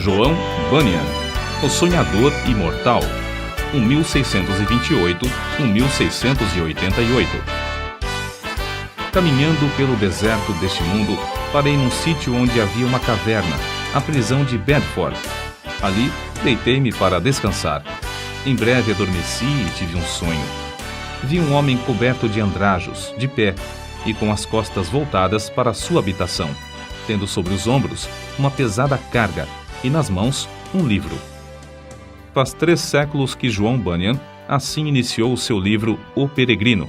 João Bunyan, o sonhador imortal, 1628-1688. Caminhando pelo deserto deste mundo, parei num sítio onde havia uma caverna, a prisão de Bedford. Ali, deitei-me para descansar. Em breve adormeci e tive um sonho. Vi um homem coberto de andrajos, de pé, e com as costas voltadas para a sua habitação, tendo sobre os ombros uma pesada carga e nas mãos um livro. Faz 3 séculos que João Bunyan assim iniciou o seu livro O Peregrino.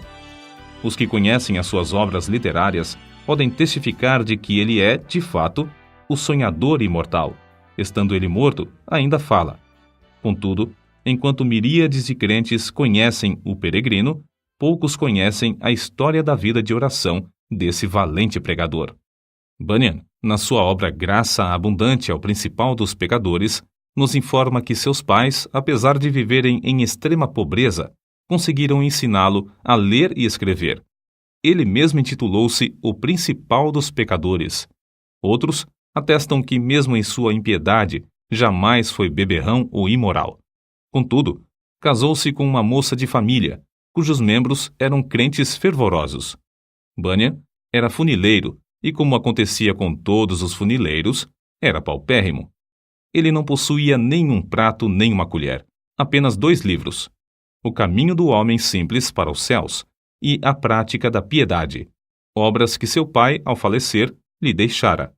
Os que conhecem as suas obras literárias podem testificar de que ele é, de fato, o sonhador imortal. Estando ele morto, ainda fala. Contudo, enquanto miríades de crentes conhecem o Peregrino, poucos conhecem a história da vida de oração desse valente pregador. Bunyan, na sua obra Graça Abundante ao Principal dos Pecadores, nos informa que seus pais, apesar de viverem em extrema pobreza, conseguiram ensiná-lo a ler e escrever. Ele mesmo intitulou-se o Principal dos Pecadores. Outros atestam que, mesmo em sua impiedade, jamais foi beberrão ou imoral. Contudo, casou-se com uma moça de família, cujos membros eram crentes fervorosos. Bunyan era funileiro e, como acontecia com todos os funileiros, era paupérrimo. Ele não possuía nem um prato nem uma colher, apenas 2 livros: O Caminho do Homem Simples para os Céus e A Prática da Piedade, obras que seu pai, ao falecer, lhe deixara.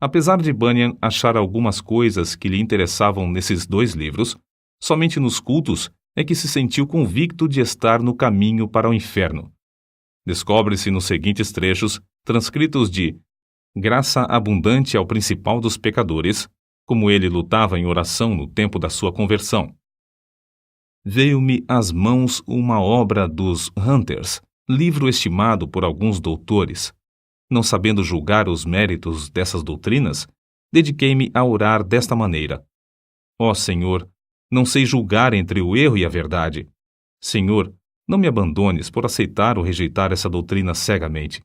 Apesar de Bunyan achar algumas coisas que lhe interessavam nesses 2 livros, somente nos cultos é que se sentiu convicto de estar no caminho para o inferno. Descobre-se nos seguintes trechos, transcritos de Graça Abundante ao Principal dos Pecadores, como ele lutava em oração no tempo da sua conversão. Veio-me às mãos uma obra dos Hunters, livro estimado por alguns doutores. Não sabendo julgar os méritos dessas doutrinas, dediquei-me a orar desta maneira: Ó Senhor, não sei julgar entre o erro e a verdade. Senhor, não me abandones por aceitar ou rejeitar essa doutrina cegamente.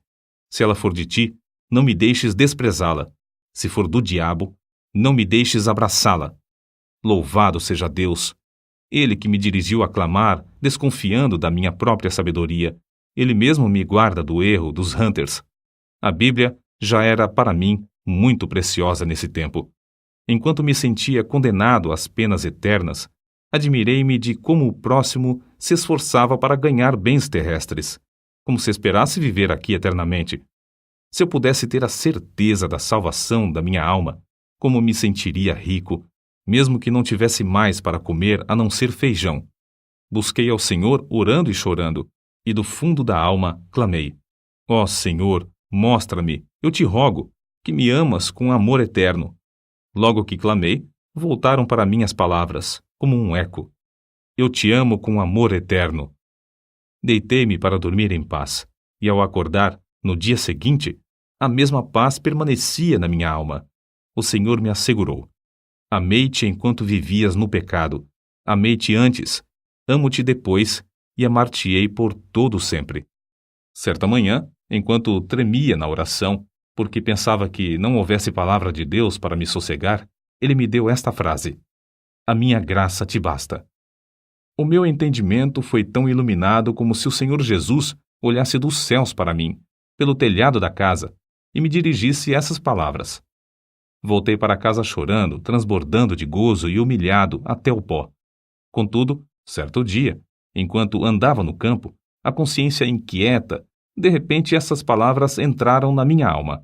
Se ela for de ti, não me deixes desprezá-la. Se for do diabo, não me deixes abraçá-la. Louvado seja Deus! Ele que me dirigiu a clamar, desconfiando da minha própria sabedoria, ele mesmo me guarda do erro dos Hunters. A Bíblia já era para mim muito preciosa nesse tempo. Enquanto me sentia condenado às penas eternas, admirei-me de como o próximo se esforçava para ganhar bens terrestres, como se esperasse viver aqui eternamente. Se eu pudesse ter a certeza da salvação da minha alma, como me sentiria rico, mesmo que não tivesse mais para comer a não ser feijão. Busquei ao Senhor orando e chorando, e do fundo da alma clamei: Ó Senhor, mostra-me, eu te rogo, que me amas com amor eterno. Logo que clamei, voltaram para mim as palavras, como um eco: Eu te amo com amor eterno. Deitei-me para dormir em paz, e ao acordar, no dia seguinte, a mesma paz permanecia na minha alma. O Senhor me assegurou: Amei-te enquanto vivias no pecado. Amei-te antes, amo-te depois, e amar-te-ei por todo sempre. Certa manhã, enquanto tremia na oração, porque pensava que não houvesse palavra de Deus para me sossegar, ele me deu esta frase: A minha graça te basta. O meu entendimento foi tão iluminado como se o Senhor Jesus olhasse dos céus para mim, pelo telhado da casa, e me dirigisse essas palavras. Voltei para casa chorando, transbordando de gozo e humilhado até o pó. Contudo, certo dia, enquanto andava no campo, a consciência inquieta, de repente essas palavras entraram na minha alma: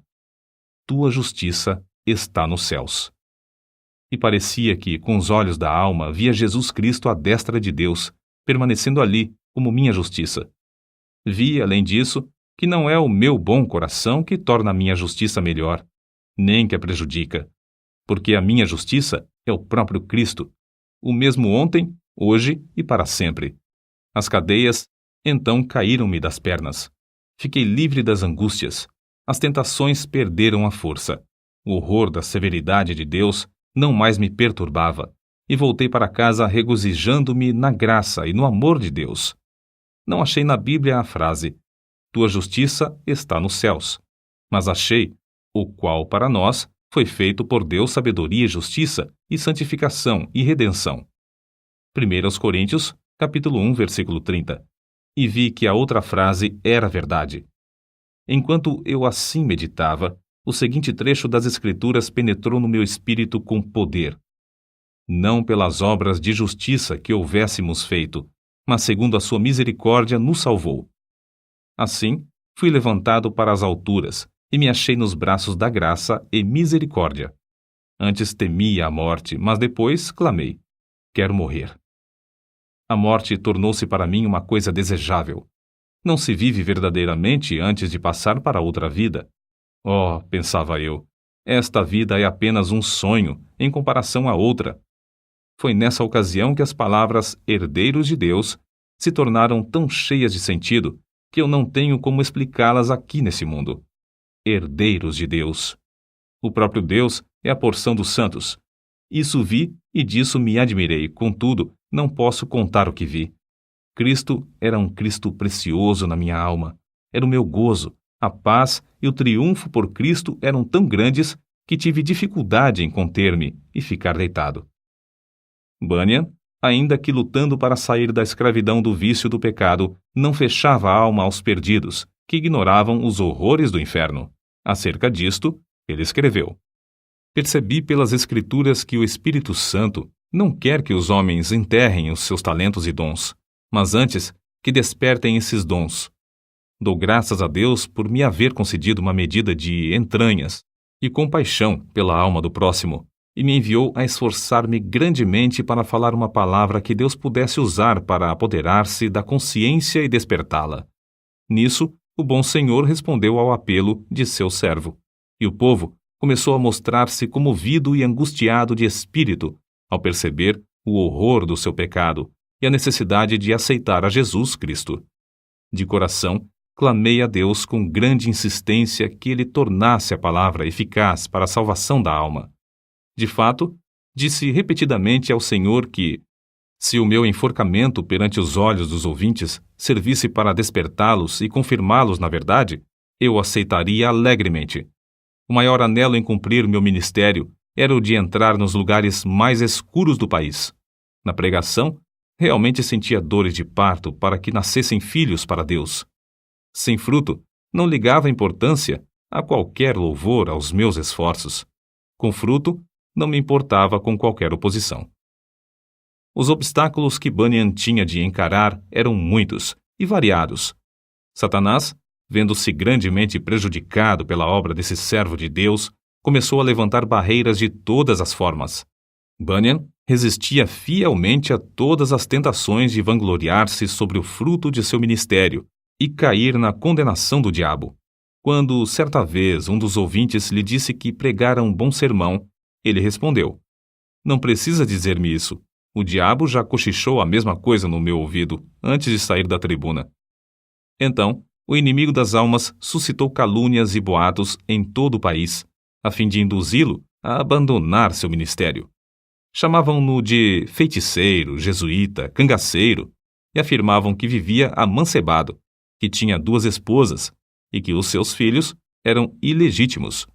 Tua justiça está nos céus. E parecia que, com os olhos da alma, via Jesus Cristo à destra de Deus, permanecendo ali como minha justiça. Vi, além disso, que não é o meu bom coração que torna a minha justiça melhor, nem que a prejudica, porque a minha justiça é o próprio Cristo, o mesmo ontem, hoje e para sempre. As cadeias, então, caíram-me das pernas. Fiquei livre das angústias. As tentações perderam a força. O horror da severidade de Deus não mais me perturbava, e voltei para casa regozijando-me na graça e no amor de Deus. Não achei na Bíblia a frase: Tua justiça está nos céus, mas achei o qual para nós foi feito por Deus sabedoria e justiça, e santificação e redenção. 1 Coríntios, capítulo 1, versículo 30. E vi que a outra frase era verdade. Enquanto eu assim meditava, o seguinte trecho das Escrituras penetrou no meu espírito com poder. Não pelas obras de justiça que houvéssemos feito, mas segundo a sua misericórdia nos salvou. Assim, fui levantado para as alturas, e me achei nos braços da graça e misericórdia. Antes temia a morte, mas depois clamei: quero morrer. A morte tornou-se para mim uma coisa desejável. Não se vive verdadeiramente antes de passar para outra vida. Oh, pensava eu, esta vida é apenas um sonho em comparação à outra. Foi nessa ocasião que as palavras herdeiros de Deus se tornaram tão cheias de sentido que eu não tenho como explicá-las aqui nesse mundo. Herdeiros de Deus. O próprio Deus é a porção dos santos. Isso vi e disso me admirei, contudo, não posso contar o que vi. Cristo era um Cristo precioso na minha alma. Era o meu gozo, a paz e o triunfo por Cristo eram tão grandes que tive dificuldade em conter-me e ficar deitado. Bunyan, ainda que lutando para sair da escravidão do vício do pecado, não fechava a alma aos perdidos, que ignoravam os horrores do inferno. Acerca disto, ele escreveu: percebi pelas Escrituras que o Espírito Santo não quer que os homens enterrem os seus talentos e dons, mas antes que despertem esses dons. Dou graças a Deus por me haver concedido uma medida de entranhas e compaixão pela alma do próximo, e me enviou a esforçar-me grandemente para falar uma palavra que Deus pudesse usar para apoderar-se da consciência e despertá-la. Nisso, o bom Senhor respondeu ao apelo de seu servo, e o povo começou a mostrar-se comovido e angustiado de espírito ao perceber o horror do seu pecado e a necessidade de aceitar a Jesus Cristo. De coração, clamei a Deus com grande insistência que Ele tornasse a palavra eficaz para a salvação da alma. De fato, disse repetidamente ao Senhor que, se o meu enforcamento perante os olhos dos ouvintes servisse para despertá-los e confirmá-los na verdade, eu aceitaria alegremente. O maior anelo em cumprir meu ministério era o de entrar nos lugares mais escuros do país. Na pregação, realmente sentia dores de parto para que nascessem filhos para Deus. Sem fruto, não ligava importância a qualquer louvor aos meus esforços. Com fruto, não me importava com qualquer oposição. Os obstáculos que Bunyan tinha de encarar eram muitos e variados. Satanás, vendo-se grandemente prejudicado pela obra desse servo de Deus, começou a levantar barreiras de todas as formas. Bunyan resistia fielmente a todas as tentações de vangloriar-se sobre o fruto de seu ministério e cair na condenação do diabo. Quando, certa vez, um dos ouvintes lhe disse que pregara um bom sermão, ele respondeu: não precisa dizer-me isso. O diabo já cochichou a mesma coisa no meu ouvido antes de sair da tribuna. Então, o inimigo das almas suscitou calúnias e boatos em todo o país, a fim de induzi-lo a abandonar seu ministério. Chamavam-no de feiticeiro, jesuíta, cangaceiro, e afirmavam que vivia amancebado, que tinha 2 esposas e que os seus filhos eram ilegítimos.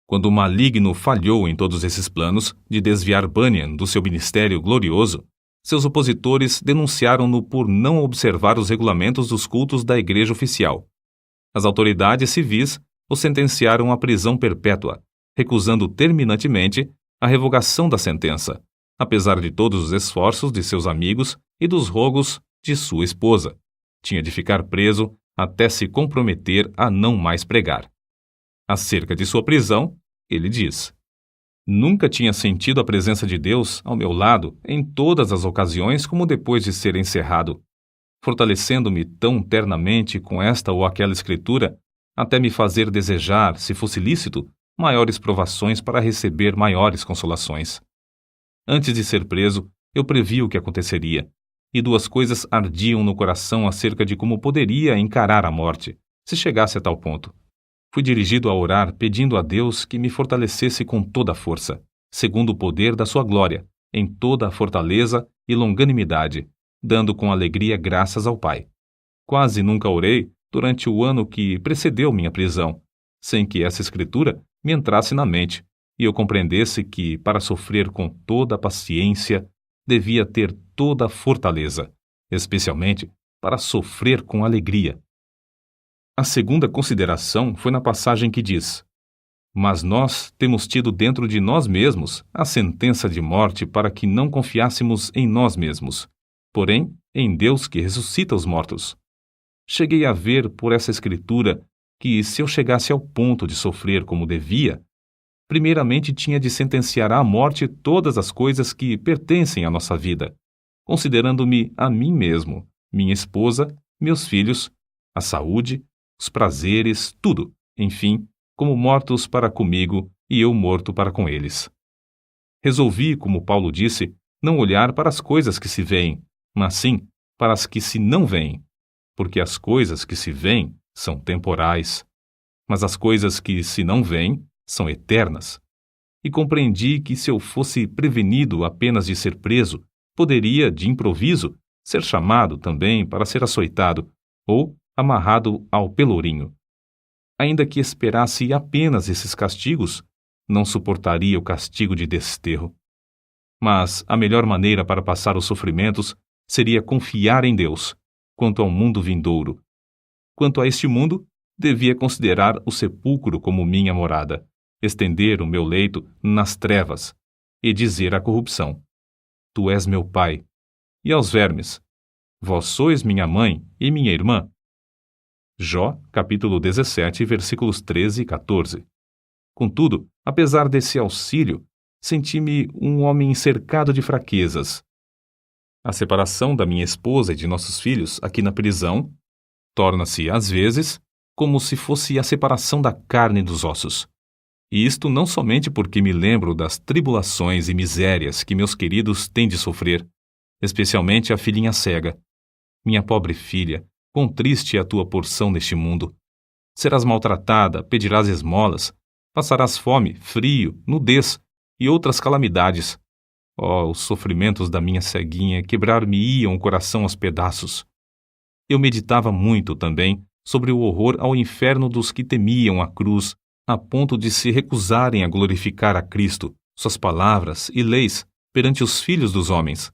Quando o maligno falhou em todos esses planos de desviar Bunyan do seu ministério glorioso, seus opositores denunciaram-no por não observar os regulamentos dos cultos da igreja oficial. As autoridades civis o sentenciaram à prisão perpétua, recusando terminantemente a revogação da sentença, apesar de todos os esforços de seus amigos e dos rogos de sua esposa. Tinha de ficar preso até se comprometer a não mais pregar. Acerca de sua prisão, ele diz: nunca tinha sentido a presença de Deus ao meu lado em todas as ocasiões como depois de ser encerrado, fortalecendo-me tão ternamente com esta ou aquela escritura, até me fazer desejar, se fosse lícito, maiores provações para receber maiores consolações. Antes de ser preso, eu previ o que aconteceria, e 2 coisas ardiam no coração acerca de como poderia encarar a morte, se chegasse a tal ponto. Fui dirigido a orar pedindo a Deus que me fortalecesse com toda a força, segundo o poder da sua glória, em toda a fortaleza e longanimidade, dando com alegria graças ao Pai. Quase nunca orei durante o ano que precedeu minha prisão, sem que essa escritura me entrasse na mente, e eu compreendesse que, para sofrer com toda a paciência, devia ter toda a fortaleza, especialmente para sofrer com alegria. A segunda consideração foi na passagem que diz: Mas nós temos tido dentro de nós mesmos a sentença de morte para que não confiássemos em nós mesmos, porém em Deus que ressuscita os mortos. Cheguei a ver por essa escritura que, se eu chegasse ao ponto de sofrer como devia, primeiramente tinha de sentenciar à morte todas as coisas que pertencem à nossa vida, considerando-me a mim mesmo, minha esposa, meus filhos, a saúde, os prazeres, tudo, enfim, como mortos para comigo e eu morto para com eles. Resolvi, como Paulo disse, não olhar para as coisas que se veem, mas sim para as que se não veem, porque as coisas que se veem são temporais, mas as coisas que se não veem são eternas. E compreendi que se eu fosse prevenido apenas de ser preso, poderia, de improviso, ser chamado também para ser açoitado ou amarrado ao pelourinho. Ainda que esperasse apenas esses castigos, não suportaria o castigo de desterro. Mas a melhor maneira para passar os sofrimentos seria confiar em Deus, quanto ao mundo vindouro. Quanto a este mundo, devia considerar o sepulcro como minha morada, estender o meu leito nas trevas e dizer à corrupção: Tu és meu pai, e aos vermes: Vós sois minha mãe e minha irmã. Jó, capítulo 17, versículos 13 e 14. Contudo, apesar desse auxílio, senti-me um homem cercado de fraquezas. A separação da minha esposa e de nossos filhos aqui na prisão torna-se, às vezes, como se fosse a separação da carne dos ossos. E isto não somente porque me lembro das tribulações e misérias que meus queridos têm de sofrer, especialmente a filhinha cega. Minha pobre filha, quão triste é a tua porção neste mundo. Serás maltratada, pedirás esmolas, passarás fome, frio, nudez e outras calamidades. Oh, os sofrimentos da minha ceguinha quebrar-me-iam o coração aos pedaços. Eu meditava muito também sobre o horror ao inferno dos que temiam a cruz, a ponto de se recusarem a glorificar a Cristo, suas palavras e leis perante os filhos dos homens.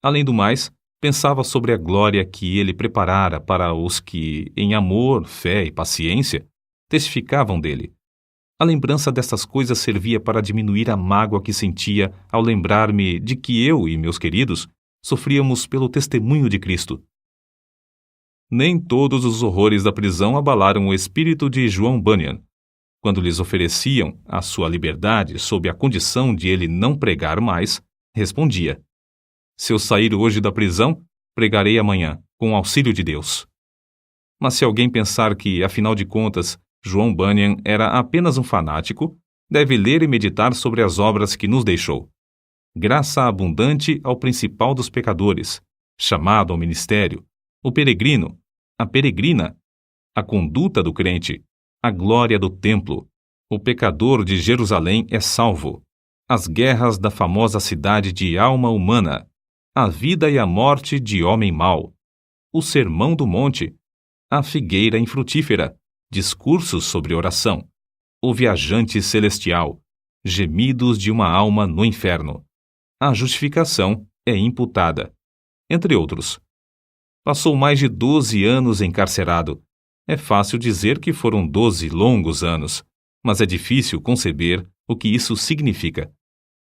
Além do mais, pensava sobre a glória que ele preparara para os que, em amor, fé e paciência, testificavam dele. A lembrança destas coisas servia para diminuir a mágoa que sentia ao lembrar-me de que eu e meus queridos sofríamos pelo testemunho de Cristo. Nem todos os horrores da prisão abalaram o espírito de João Bunyan. Quando lhes ofereciam a sua liberdade sob a condição de ele não pregar mais, respondia: Se eu sair hoje da prisão, pregarei amanhã, com o auxílio de Deus. Mas se alguém pensar que, afinal de contas, João Bunyan era apenas um fanático, deve ler e meditar sobre as obras que nos deixou. Graça abundante ao principal dos pecadores, chamado ao ministério, o peregrino, a peregrina, a conduta do crente, a glória do templo, o pecador de Jerusalém é salvo, as guerras da famosa cidade de alma humana, a vida e a morte de homem mau, o sermão do monte, a figueira infrutífera, discursos sobre oração, o viajante celestial, gemidos de uma alma no inferno, a justificação é imputada, entre outros. Passou mais de 12 anos encarcerado. É fácil dizer que foram 12 longos anos, mas é difícil conceber o que isso significa.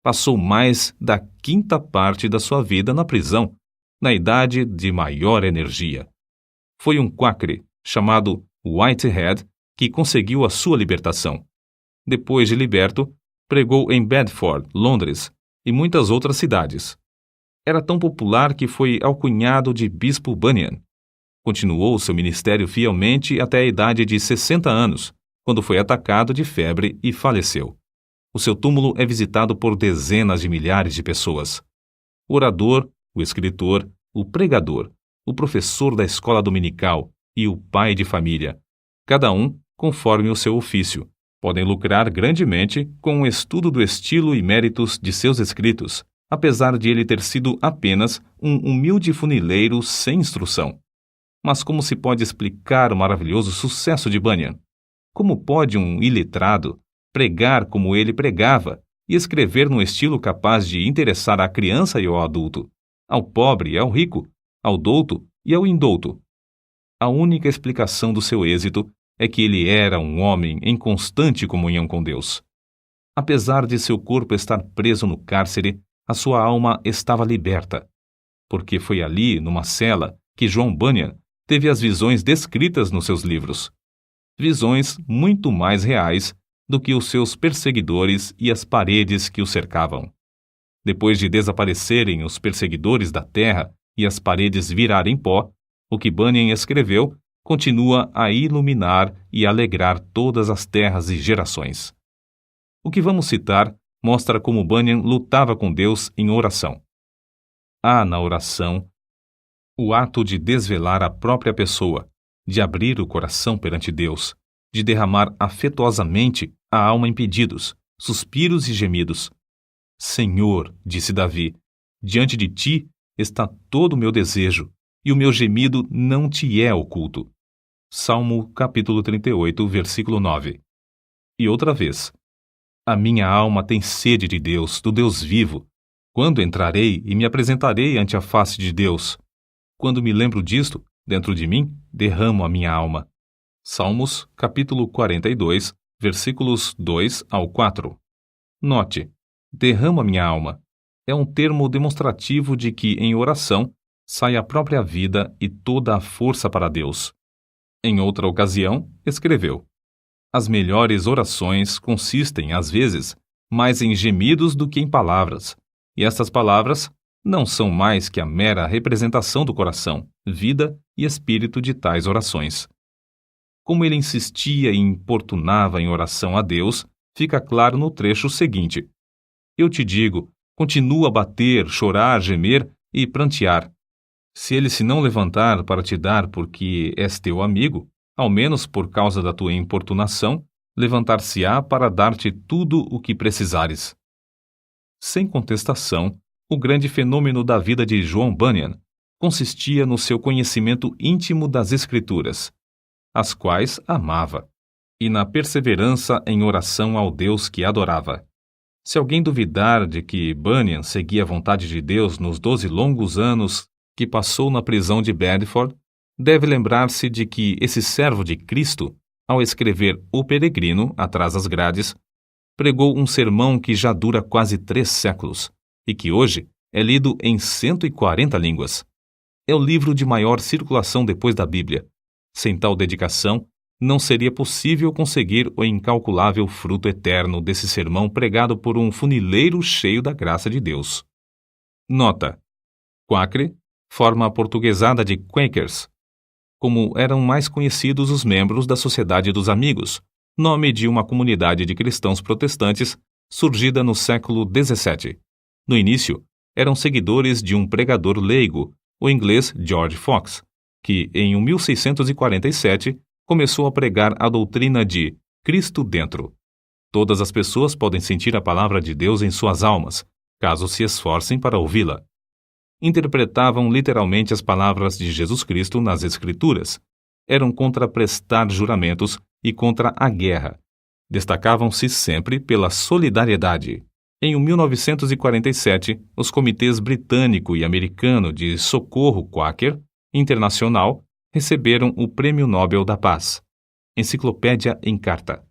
Passou mais da quinta parte da sua vida na prisão, na idade de maior energia. Foi um quacre, chamado Whitehead, que conseguiu a sua libertação. Depois de liberto, pregou em Bedford, Londres e muitas outras cidades. Era tão popular que foi alcunhado de Bispo Bunyan. Continuou seu ministério fielmente até a idade de 60 anos, quando foi atacado de febre e faleceu. O seu túmulo é visitado por dezenas de milhares de pessoas. O orador, o escritor, o pregador, o professor da escola dominical e o pai de família, cada um conforme o seu ofício, podem lucrar grandemente com o estudo do estilo e méritos de seus escritos, apesar de ele ter sido apenas um humilde funileiro sem instrução. Mas como se pode explicar o maravilhoso sucesso de Bunyan? Como pode um iletrado, pregar como ele pregava e escrever num estilo capaz de interessar à criança e ao adulto, ao pobre e ao rico, ao douto e ao indouto. A única explicação do seu êxito é que ele era um homem em constante comunhão com Deus. Apesar de seu corpo estar preso no cárcere, a sua alma estava liberta, porque foi ali, numa cela, que John Bunyan teve as visões descritas nos seus livros. Visões muito mais reais do que os seus perseguidores e as paredes que o cercavam. Depois de desaparecerem os perseguidores da terra e as paredes virarem pó, o que Bunyan escreveu continua a iluminar e alegrar todas as terras e gerações. O que vamos citar mostra como Bunyan lutava com Deus em oração. Há na oração o ato de desvelar a própria pessoa, de abrir o coração perante Deus, de derramar afetuosamente a alma em pedidos, suspiros e gemidos. Senhor, disse Davi, diante de ti está todo o meu desejo, e o meu gemido não te é oculto. Salmo capítulo 38, versículo 9. E outra vez, a minha alma tem sede de Deus, do Deus vivo. Quando entrarei e me apresentarei ante a face de Deus? Quando me lembro disto, dentro de mim, derramo a minha alma. Salmos capítulo 42, versículos 2 ao 4. Note, derramo a minha alma. É um termo demonstrativo de que, em oração, sai a própria vida e toda a força para Deus. Em outra ocasião, escreveu: as melhores orações consistem, às vezes, mais em gemidos do que em palavras, e estas palavras não são mais que a mera representação do coração, vida e espírito de tais orações. Como ele insistia e importunava em oração a Deus, fica claro no trecho seguinte: eu te digo, continua a bater, chorar, gemer e prantear. Se ele se não levantar para te dar porque és teu amigo, ao menos por causa da tua importunação, levantar-se-á para dar-te tudo o que precisares. Sem contestação, o grande fenômeno da vida de John Bunyan consistia no seu conhecimento íntimo das Escrituras, as quais amava, e na perseverança em oração ao Deus que adorava. Se alguém duvidar de que Bunyan seguia a vontade de Deus nos 12 longos anos que passou na prisão de Bedford, deve lembrar-se de que esse servo de Cristo, ao escrever O Peregrino, atrás das grades, pregou um sermão que já dura quase 3 séculos e que hoje é lido em 140 línguas. É o livro de maior circulação depois da Bíblia. Sem tal dedicação, não seria possível conseguir o incalculável fruto eterno desse sermão pregado por um funileiro cheio da graça de Deus. Nota: Quakre, forma aportuguesada de Quakers, como eram mais conhecidos os membros da Sociedade dos Amigos, nome de uma comunidade de cristãos protestantes surgida no século XVII. No início, eram seguidores de um pregador leigo, o inglês George Fox, que, em 1647, começou a pregar a doutrina de Cristo dentro. Todas as pessoas podem sentir a palavra de Deus em suas almas, caso se esforcem para ouvi-la. Interpretavam literalmente as palavras de Jesus Cristo nas Escrituras. Eram contra prestar juramentos e contra a guerra. Destacavam-se sempre pela solidariedade. Em 1947, os comitês britânico e americano de socorro Quaker Internacional receberam o Prêmio Nobel da Paz. Enciclopédia em Carta.